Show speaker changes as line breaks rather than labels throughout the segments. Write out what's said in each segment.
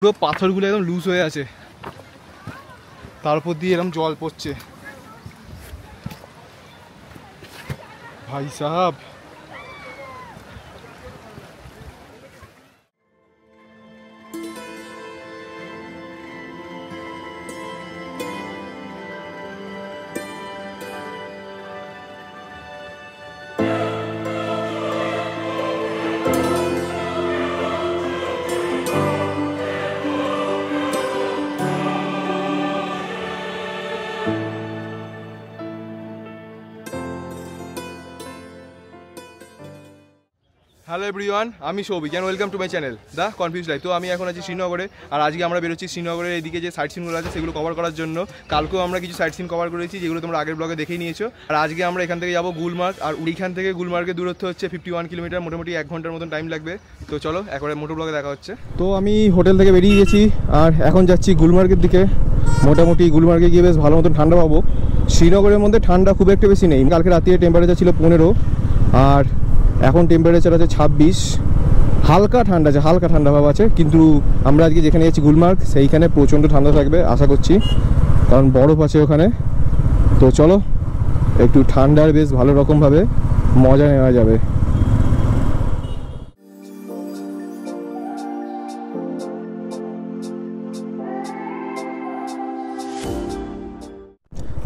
পুরো পাথরগুলো একদম লুজ হয়ে আছে, তারপর দিয়ে এরকম জল পড়ছে। ভাই সাহাব হ্যালো এভরিওয়ান, আমি Souvik and welcome to my channel the confuse life. তো আমি এখন আছি শ্রীনগরে, আর আজকে আমরা বেরোচ্ছি শ্রীনগরের এদিকে যে সাইট সিনগুলো আছে সেগুলো কভার করার জন্য। কালকেও আমরা কিছু সাইট সিন কভার করেছি, যেগুলো তোমরা আগের ব্লগে দেখেই নিয়েছো। আর আজকে আমরা এখান থেকে যাবো গুলমার্গ, আর এইখান থেকে গুলমার্গের দূরত্ব হচ্ছে 51 কিলোমিটার, মোটামুটি 1 ঘন্টার মতন টাইম লাগবে। তো চলো একবারে মোটো ব্লগে দেখা হচ্ছে। তো আমি হোটেল থেকে বেরিয়ে গেছি আর এখন যাচ্ছি গুলমার্গের দিকে। মোটামুটি গুলমার্গে গিয়ে বেশ ভালো মতন ঠান্ডা পাবো। শ্রীনগরের মধ্যে ঠান্ডা খুব একটা বেশি নেই, কালকে রাতে টেম্পারেচার ছিল 15 আর এখন টেম্পারেচার আছে 26। হালকা ঠান্ডা আছে, হালকা ঠান্ডা ভাব আছে, কিন্তু আমরা আজকে যেখানে যাচ্ছি গুলমার্গ সেইখানে প্রচণ্ড ঠান্ডা থাকবে আশা করছি, কারণ বরফ আছে ওখানে। তো চলো একটু ঠান্ডার বেশ ভালো রকমভাবে মজা নেওয়া যাবে।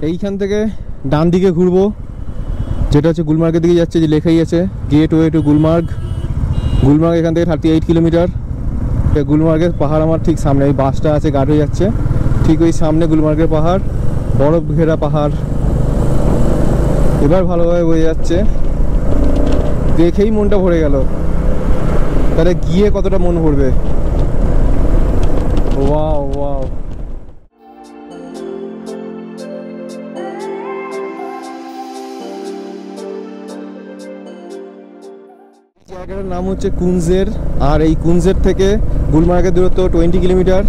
এইখান থেকে ডান দিকে ঘুরবো, যেটা হচ্ছে গুলমার্গের দিকে যাচ্ছে, যে লেখাই আছে gateway to Gulmarg. Gulmarg এখান থেকে 38 কিলোমিটার। গুলমার্গের পাহাড় আমার ঠিক সামনে, এই বাসটা আছে গার্ড হয়ে যাচ্ছে, ঠিক ওই সামনে গুলমার্গের পাহাড়, বরফ ঘেরা পাহাড়। এবার ভালোভাবে বোঝা যাচ্ছে, দেখেই মনটা ভরে গেল, তাহলে গিয়ে কতটা মন ভরবে। ওয়াও ওয়াও, জায়গাটার নাম হচ্ছে কুঞ্জের, আর এই কুঞ্জের থেকে গুলমার্গের দূরত্ব 20 কিলোমিটার।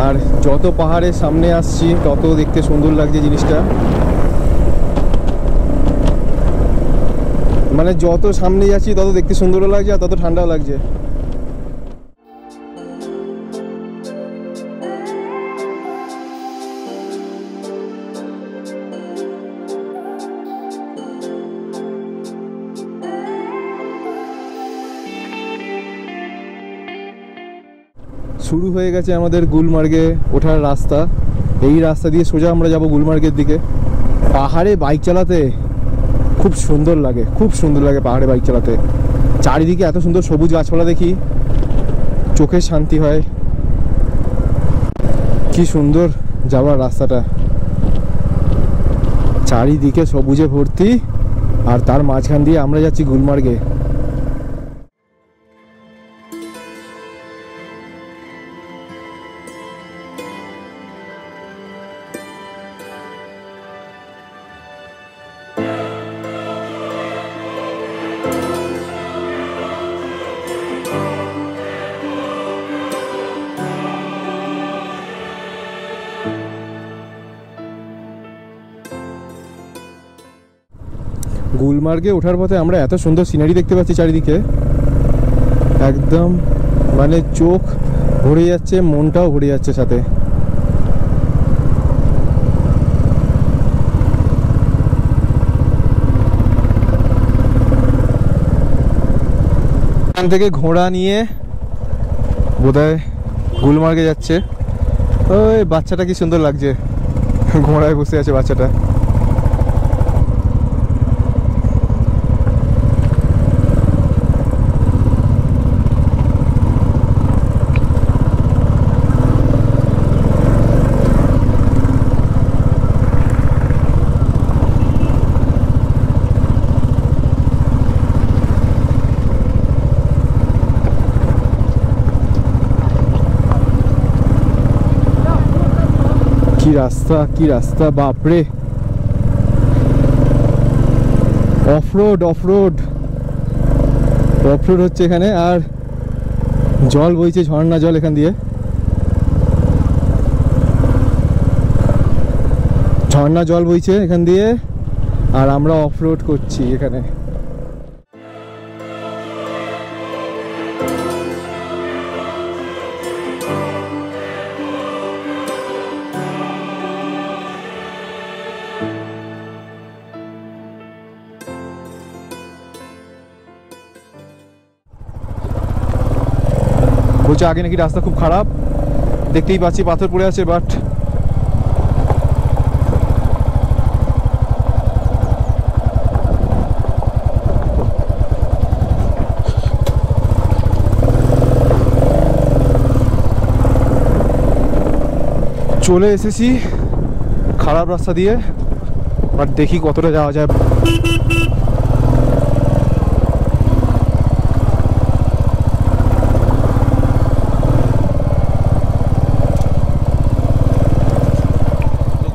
আর যত পাহাড়ের সামনে আসছি তত দেখতে সুন্দর লাগছে জিনিসটা, মানে যত সামনে যাচ্ছি তত দেখতে সুন্দরও লাগছে আর তত ঠান্ডাও লাগছে। শুরু হয়ে গেছে আমাদের গুলমার্গে ওঠার রাস্তা। এই রাস্তা দিয়ে সোজা আমরা যাব গুলমার্গের দিকে। পাহাড়ে বাইক চালাতে খুব সুন্দর লাগে, খুব সুন্দর লাগে পাহাড়ে বাইক চালাতে। চারিদিকে এত সুন্দর সবুজ গাছপালা দেখি, চোখের শান্তি হয়। কি সুন্দর যাওয়ার রাস্তাটা, চারিদিকে সবুজে ভর্তি, আর তার মাঝখান দিয়ে আমরা যাচ্ছি গুলমার্গে। গুলমার্গে ওঠার পথে আমরা এত সুন্দর সিনারি দেখতে পাচ্ছি চারিদিকে, একদম মানে চোখ ভরে যাচ্ছে, মনটাও ভরে যাচ্ছে সাথে। এখান থেকে ঘোড়া নিয়ে বোধহয় গুলমার্গে যাচ্ছে। ওই বাচ্চাটা কি সুন্দর লাগছে, ঘোড়ায় বসে আছে বাচ্চাটা। কি রাস্তা বাপরে, অফরোড অফরোড অফরোড হচ্ছে এখানে। আর জল বইছে, ঝর্ণা জল এখান দিয়ে, ঝর্ণা জল বইছে এখান দিয়ে, আর আমরা অফরোড করছি এখানে। বলছে আগে নাকি রাস্তা খুব খারাপ, দেখতেই পাচ্ছি পাথর পড়ে আছে, বাট চলে এসেছি খারাপ রাস্তা দিয়ে, বাট দেখি কতটা যাওয়া যায়।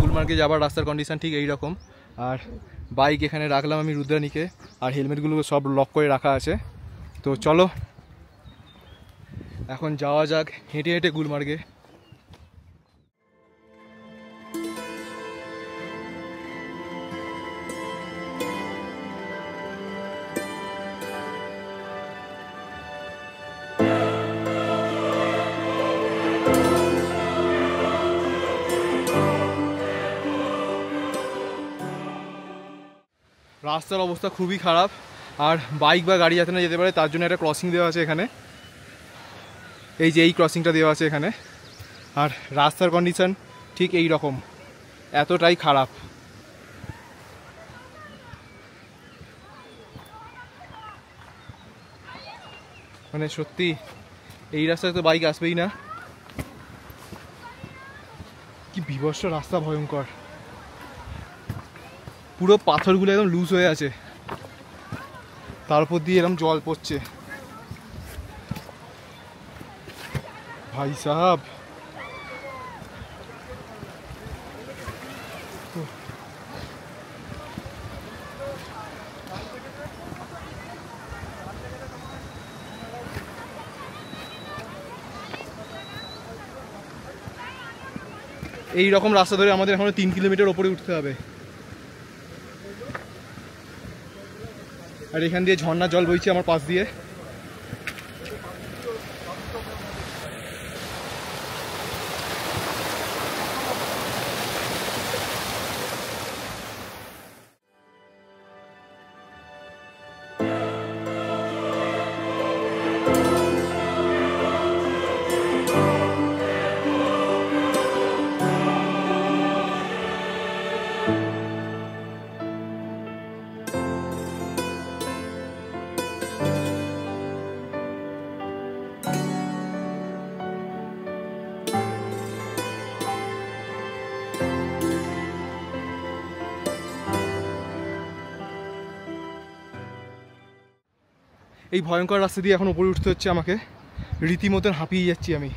গুলমার্গে যাবার রাস্তার কন্ডিশন ঠিক এই রকম। আর বাইক এখানে রাখলাম আমি রুদ্রাণীকে, আর হেলমেটগুলো সব লক করে রাখা আছে। তো চলো এখন যাওয়া যাক হেঁটে হেঁটে গুলমার্গে। রাস্তার অবস্থা খুবই খারাপ, আর বাইক বা গাড়ি যাতে না যেতে পারে তার জন্য একটা ক্রসিং দেওয়া আছে এখানে, এই যে এই ক্রসিংটা দেওয়া আছে এখানে। আর রাস্তার কন্ডিশন ঠিক এই রকম, এতটাই খারাপ। মানে সত্যি এই রাস্তায় তো বাইক আসবেই না, কি বিভৎস রাস্তা, ভয়ঙ্কর। পুরো পাথরগুলো একদম লুজ হয়ে আছে, তারপর দিয়ে এরকম জল পড়ছে। ভাই সাহাব, এই রকম রাস্তা ধরে আমাদের এখনো 3 কিলোমিটার ওপরে উঠতে হবে। আর এখান দিয়ে ঝর্ণার জল বইছে আমার পাশ দিয়ে। এই ভয়ঙ্কর রাস্তা দিয়ে এখন উপরে উঠতে হচ্ছে আমাকে, রীতিমতন হাঁপিয়ে যাচ্ছি আমি।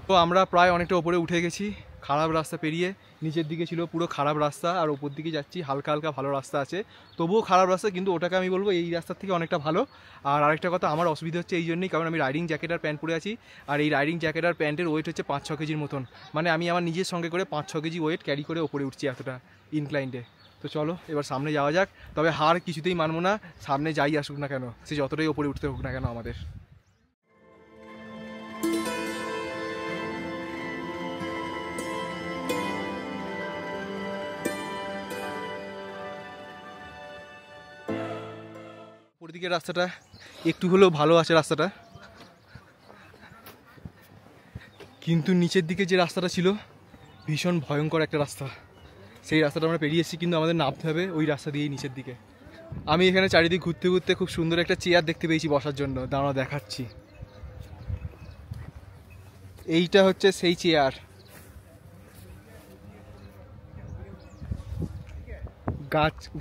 তো আমরা প্রায় অনেকটা উপরে উঠে গেছি, খারাপ রাস্তা পেরিয়ে। নিচের দিকে ছিল পুরো খারাপ রাস্তা, আর ওপর দিকে যাচ্ছি হালকা হালকা ভালো রাস্তা আছে, তবুও খারাপ রাস্তা, কিন্তু ওটাকে আমি বলবো এই রাস্তার থেকে অনেকটা ভালো। আর আরেকটা কথা, আমার অসুবিধা হচ্ছে এই জন্যই, কারণ আমি রাইডিং জ্যাকেট আর প্যান্ট পরে আছি, আর এই রাইডিং জ্যাকেট আর প্যান্টের ওয়েট হচ্ছে 5-6 কেজির মতন। মানে আমি আমার নিজের সঙ্গে করে 5-6 কেজি ওয়েট ক্যারি করে ওপরে উঠছি এতটা ইনক্লাইন্টে। তো চলো এবার সামনে যাওয়া যাক, তবে হার কিছুতেই মানবো না, সামনে যাই আসুক না কেন, সে যতটাই ওপরে উঠতে হোক না কেন আমাদের। উপর দিকের রাস্তাটা একটু হলেও ভালো আছে রাস্তাটা, কিন্তু নিচের দিকে যে রাস্তাটা ছিল ভীষণ ভয়ঙ্কর একটা রাস্তা। সেই রাস্তাটা আমরা পেরিয়ে এসেছি, কিন্তু আমাদের নামতে হবে ওই রাস্তা দিয়েই নিচের দিকে। আমি এখানে চারিদিক ঘুরতে ঘুরতে খুব সুন্দর একটা চেয়ার দেখতে পেয়েছি বসার জন্য, দাঁড়া দেখাচ্ছি। এইটা হচ্ছে সেই চেয়ার,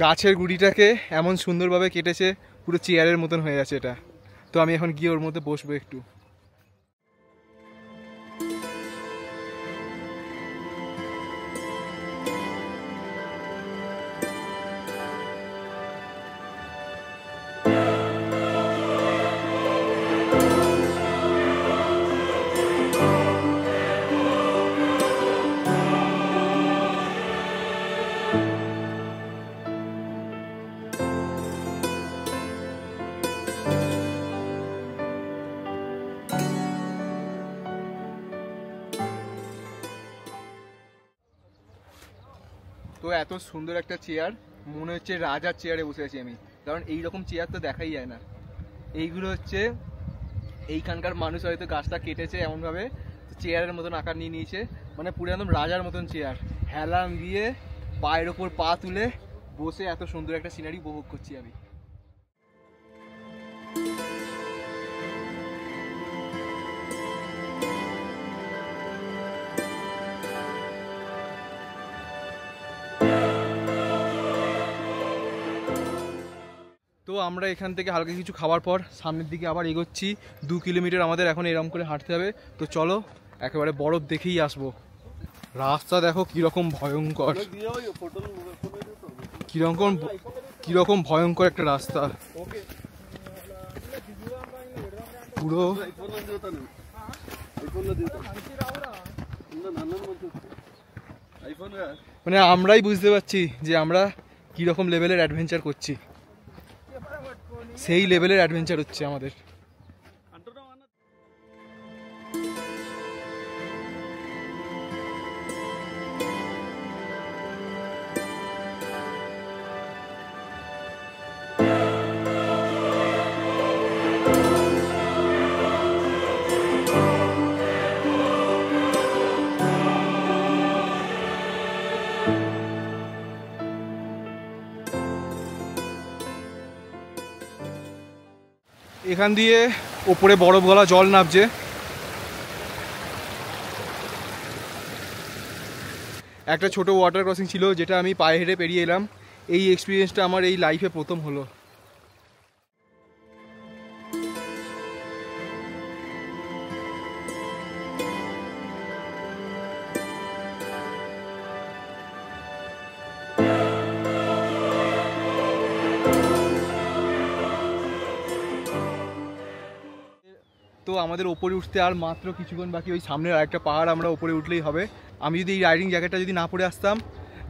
গাছের গুড়িটাকে এমন সুন্দরভাবে কেটেছে, পুরো চেয়ারের মতন হয়ে আছে এটা। তো আমি এখন গিয়ে ওর মধ্যে বসবো একটু। তো এত সুন্দর একটা চেয়ার, মনে হচ্ছে রাজার চেয়ারে বসে আছি আমি। কারণ এইরকম চেয়ার তো দেখাই যায় না। এইগুলো হচ্ছে এইখানকার মানুষ হয়তো গাছটা কেটেছে এমনভাবে চেয়ারের মতন আকার নিয়ে নিয়েছে, মানে পুরো একদম রাজার মতন চেয়ার, হেলান দিয়ে পায়ের ওপর পা তুলে বসে এত সুন্দর একটা সিনারি উপভোগ করছি আমি। তো আমরা এখান থেকে হালকা কিছু খাওয়ার পর সামনের দিকে আবার এগোচ্ছি। 2 কিলোমিটার আমাদের এখন এরকম করে হাঁটতে হবে। তো চলো একেবারে বরফ দেখেই আসবো। রাস্তা দেখো কিরকম ভয়ঙ্কর, কিরকম ভয়ঙ্কর একটা রাস্তা পুরো। মানে আমরাই বুঝতে পারছি যে আমরা কিরকম লেভেলের অ্যাডভেঞ্চার করছি, সেই লেভেলের অ্যাডভেঞ্চার হচ্ছে আমাদের। এখান দিয়ে ওপরে বরফ গলা জল নামছে। একটা ছোট ওয়াটার ক্রসিং ছিল যেটা আমি পায়ে হেঁটে পেরিয়ে এলাম। এই এক্সপিরিয়েন্সটা আমার এই লাইফে প্রথম হলো। তো আমাদের ওপরে উঠতে আর মাত্র কিছুক্ষণ বাকি। ওই সামনের আরেকটা পাহাড় আমরা ওপরে উঠলেই হবে। আমি যদি এই রাইডিং জ্যাকেটটা যদি না পরে আসতাম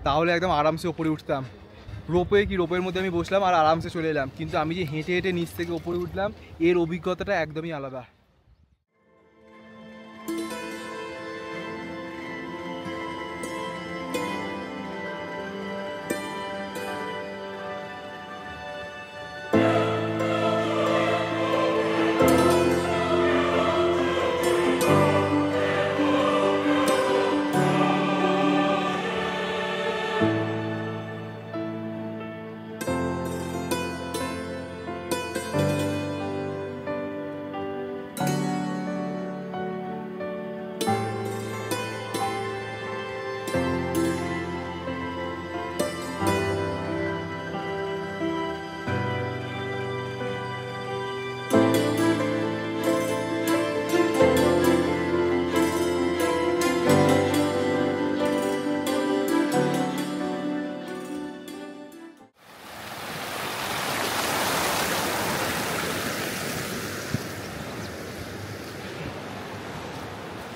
তাহলে একদম আরামসে ওপরে উঠতাম। রোপের মধ্যে আমি বসলাম আর আরামসে চলে এলাম, কিন্তু আমি যে হেঁটে হেঁটে নিচ থেকে ওপরে উঠলাম এর অভিজ্ঞতাটা একদমই আলাদা।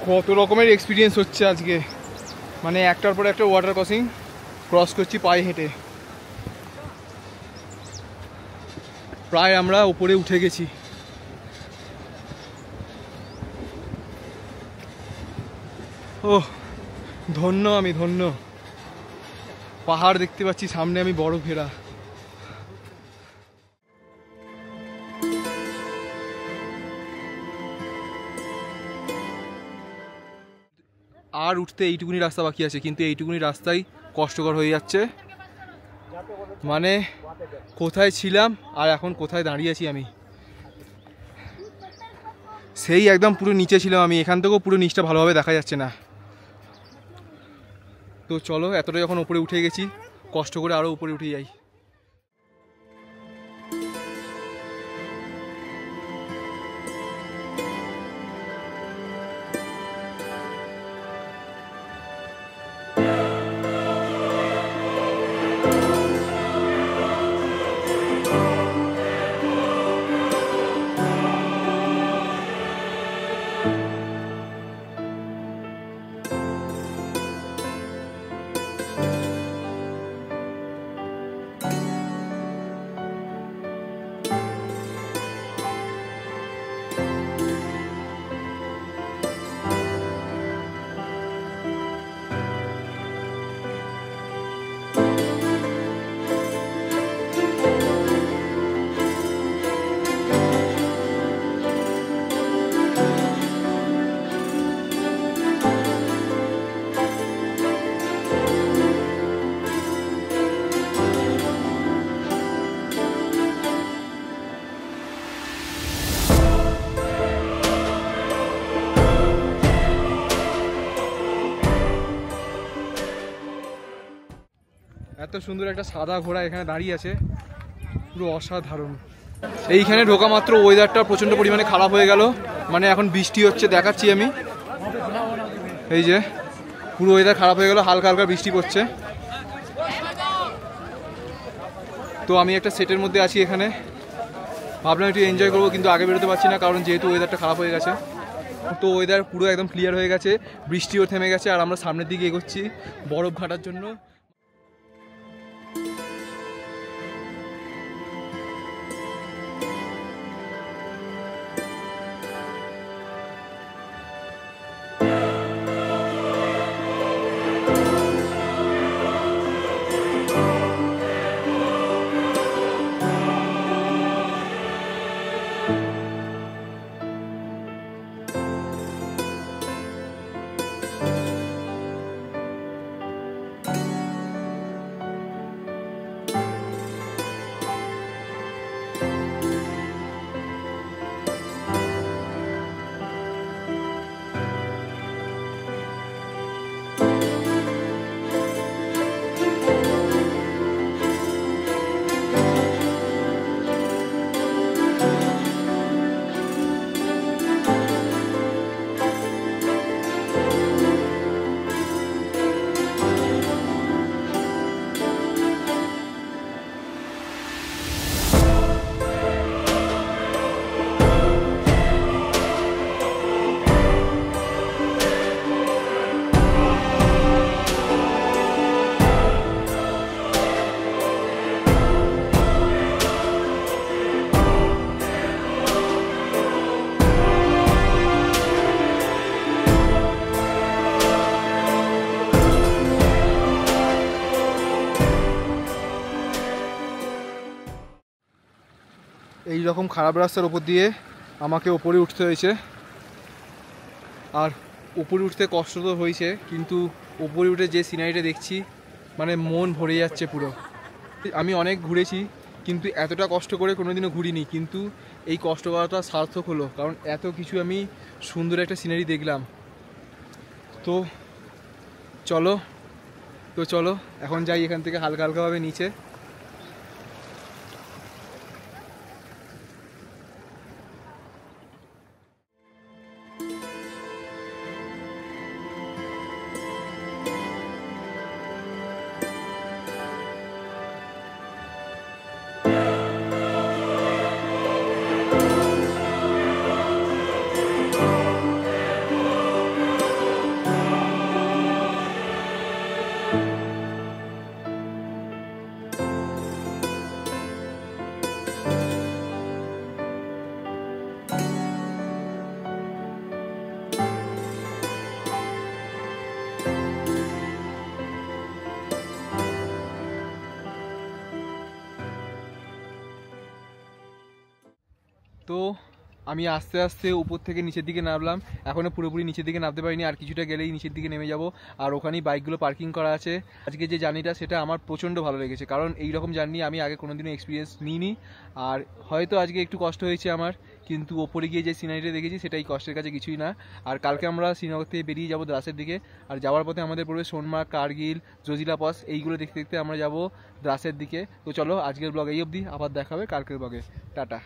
কত রকমের এক্সপিরিয়েন্স হচ্ছে আজকে, মানে একটার পর একটা ওয়াটার ক্রসিং ক্রস করছি পায়ে হেঁটে। প্রায় আমরা উপরে উঠে গেছি। ওহ ধন্য, আমি ধন্য। পাহাড় দেখতে পাচ্ছি সামনে, আমি বড় ঘেরা। আর উঠতে এইটুকুনি রাস্তা বাকি আছে, কিন্তু এইটুকুনি রাস্তাই কষ্টকর হয়ে যাচ্ছে। মানে কোথায় ছিলাম আর এখন কোথায় দাঁড়িয়ে আছি আমি, সেই একদম পুরো নিচে ছিলাম আমি। এখান থেকেও পুরো নিচটা ভালোভাবে দেখা যাচ্ছে না। তো চলো এতটা যখন উপরে উঠে গেছি কষ্ট করে আরও উপরে উঠে যাই। এত সুন্দর একটা সাদা ঘোড়া এখানে দাঁড়িয়ে আছে, পুরো অসাধারণ। এইখানে ঢোকা মাত্র ওয়েদারটা প্রচণ্ড পরিমাণে খারাপ হয়ে গেল, মানে এখন বৃষ্টি হচ্ছে, দেখাচ্ছি আমি, এই যে পুরো ওয়েদার খারাপ হয়ে গেল, হালকা হালকা বৃষ্টি পড়ছে। তো আমি একটা সেটের মধ্যে আছি এখানে, ভাবলাম একটু এনজয় করবো, কিন্তু আগে বেরোতে পারছি না কারণ যেহেতু ওয়েদারটা খারাপ হয়ে গেছে। তো ওয়েদার পুরো একদম ক্লিয়ার হয়ে গেছে, বৃষ্টিও থেমে গেছে, আর আমরা সামনের দিকে এগোচ্ছি বরফ ঘাটার জন্য। এই রকম খারাপ রাস্তার উপর দিয়ে আমাকে ওপরে উঠতে হয়েছে, আর উপরে উঠতে কষ্ট তো হয়েছে, কিন্তু উপরে উঠে যে সিনারিটা দেখছি মানে মন ভরে যাচ্ছে পুরো। আমি অনেক ঘুরেছি কিন্তু এতটা কষ্ট করে কোনোদিনও ঘুরিনি, কিন্তু এই কষ্ট করাটা সার্থক হলো, কারণ এত কিছু আমি সুন্দর একটা সিনারি দেখলাম। তো চলো এখন যাই এখান থেকে হালকা হালকাভাবে নিচে। তো আমি আস্তে আস্তে উপর থেকে নিচের দিকে নামলাম, এখনও পুরোপুরি নিচের দিকে নামতে পারিনি, আর কিছুটা গেলেই নিচের দিকে নেমে যাব। আর ওখানেই বাইকগুলো পার্কিং করা আছে। আজকে যে জার্নিটা সেটা আমার প্রচণ্ড ভালো লেগেছে, কারণ এই রকম জার্নি আমি আগে কোনোদিনও এক্সপিরিয়েন্স নিইনি। আর হয়তো আজকে একটু কষ্ট হয়েছে আমার, কিন্তু ওপরে গিয়ে যে সিনারিটা দেখেছি সেটাই কষ্টের কাছে কিছুই না। আর কালকে আমরা শ্রীনগর থেকে বেরিয়ে যাব দ্রাসের দিকে, আর যাওয়ার পথে আমাদের পড়বে সোনমার্গ, কার্গিল, জজিলা পাস, এইগুলো দেখতে দেখতে আমরা যাব দ্রাসের দিকে। তো চলো আজকের ব্লগ এই অবধি, আবার দেখা হবে কালকের ব্লগে। টাটা।